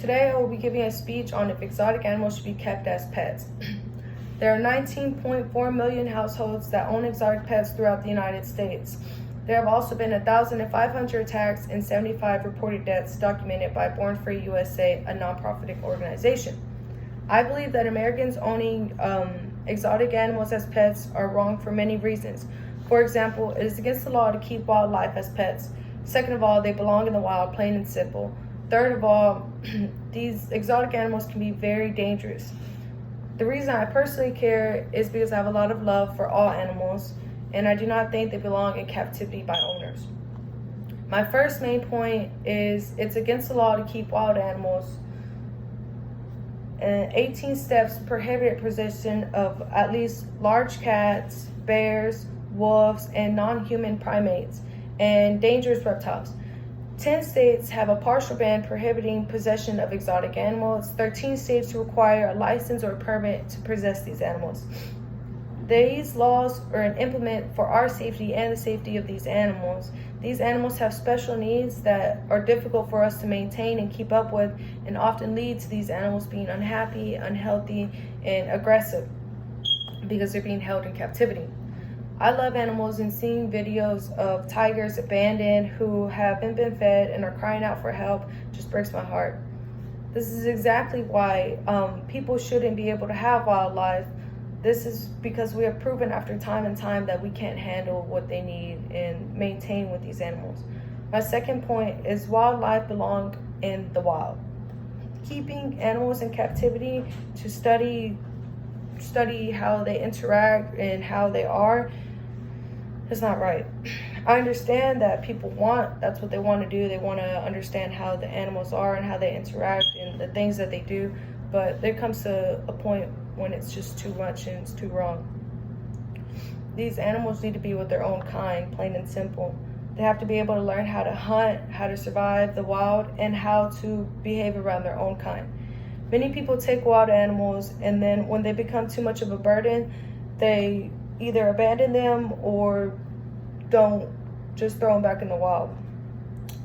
Today I will be giving a speech on if exotic animals should be kept as pets. There are 19.4 million households that own exotic pets throughout the United States. There have also been 1,500 attacks and 75 reported deaths documented by Born Free USA, a nonprofit organization. I believe that Americans owning exotic animals as pets are wrong for many reasons. For example, it is against the law to keep wildlife as pets. Second of all, they belong in the wild, plain and simple. Third of all, these exotic animals can be very dangerous. The reason I personally care is because I have a lot of love for all animals, and I do not think they belong in captivity by owners. My first main point is it's against the law to keep wild animals. And 18 steps prohibit possession of at least large cats, bears, wolves, and non-human primates, and dangerous reptiles. 10 states have a partial ban prohibiting possession of exotic animals. 13 states require a license or permit to possess these animals. These laws are an implement for our safety and the safety of these animals. These animals have special needs that are difficult for us to maintain and keep up with, and often lead to these animals being unhappy, unhealthy, and aggressive because they're being held in captivity. I love animals, and seeing videos of tigers abandoned who haven't been fed and are crying out for help just breaks my heart. This is exactly why people shouldn't be able to have wildlife. This is because we have proven after time and time that we can't handle what they need and maintain with these animals. My second point is wildlife belong in the wild. Keeping animals in captivity to study how they interact and how they are is not right. I understand that that's what they want to do. They want to understand how the animals are and how they interact and the things that they do. But there comes to a point when it's just too much and it's too wrong. These animals need to be with their own kind, plain and simple. They have to be able to learn how to hunt, how to survive the wild, and how to behave around their own kind. Many people take wild animals, and then when they become too much of a burden, they either abandon them or don't, just throw them back in the wild.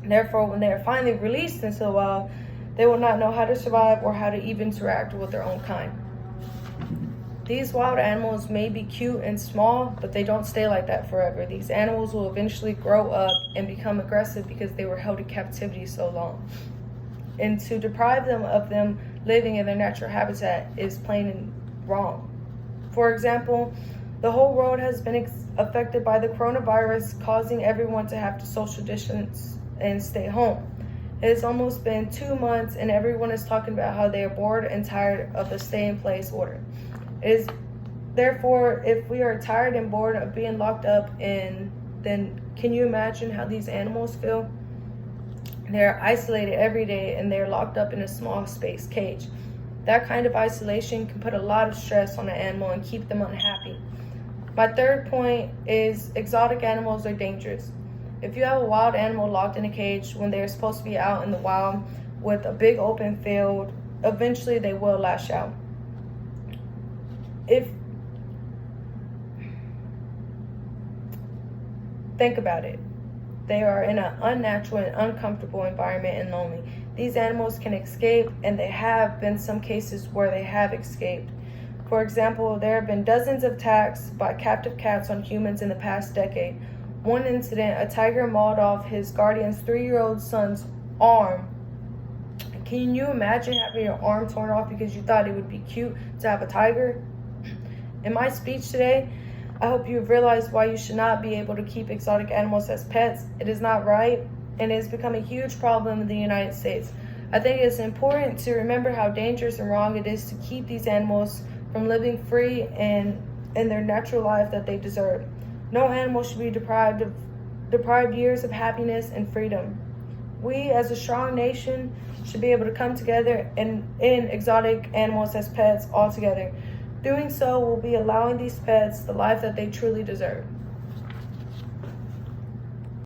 Therefore, when they are finally released into the wild, they will not know how to survive or how to even interact with their own kind. These wild animals may be cute and small, but they don't stay like that forever. These animals will eventually grow up and become aggressive because they were held in captivity so long. And to deprive them of them living in their natural habitat is plain and wrong. For example, the whole world has been affected by the coronavirus, causing everyone to have to social distance and stay home. It has almost been 2 months, and everyone is talking about how they are bored and tired of the stay-in-place order. Therefore, if we are tired and bored of being locked up, then can you imagine how these animals feel? They're isolated every day, and they're locked up in a small space cage. That kind of isolation can put a lot of stress on an animal and keep them unhappy. My third point is exotic animals are dangerous. If you have a wild animal locked in a cage when they're supposed to be out in the wild with a big open field, eventually they will lash out. Think about it. They are in an unnatural and uncomfortable environment and lonely. These animals can escape, and there have been some cases where they have escaped. For example, there have been dozens of attacks by captive cats on humans in the past decade. One incident, a tiger mauled off his guardian's 3-year-old son's arm. Can you imagine having your arm torn off because you thought it would be cute to have a tiger? In my speech today, I hope you have realized why you should not be able to keep exotic animals as pets. It is not right, and it has become a huge problem in the United States. I think it's important to remember how dangerous and wrong it is to keep these animals from living free and in their natural life that they deserve. No animal should be deprived years of happiness and freedom. We, as a strong nation, should be able to come together and in exotic animals as pets all together. Doing so will be allowing these pets the life that they truly deserve.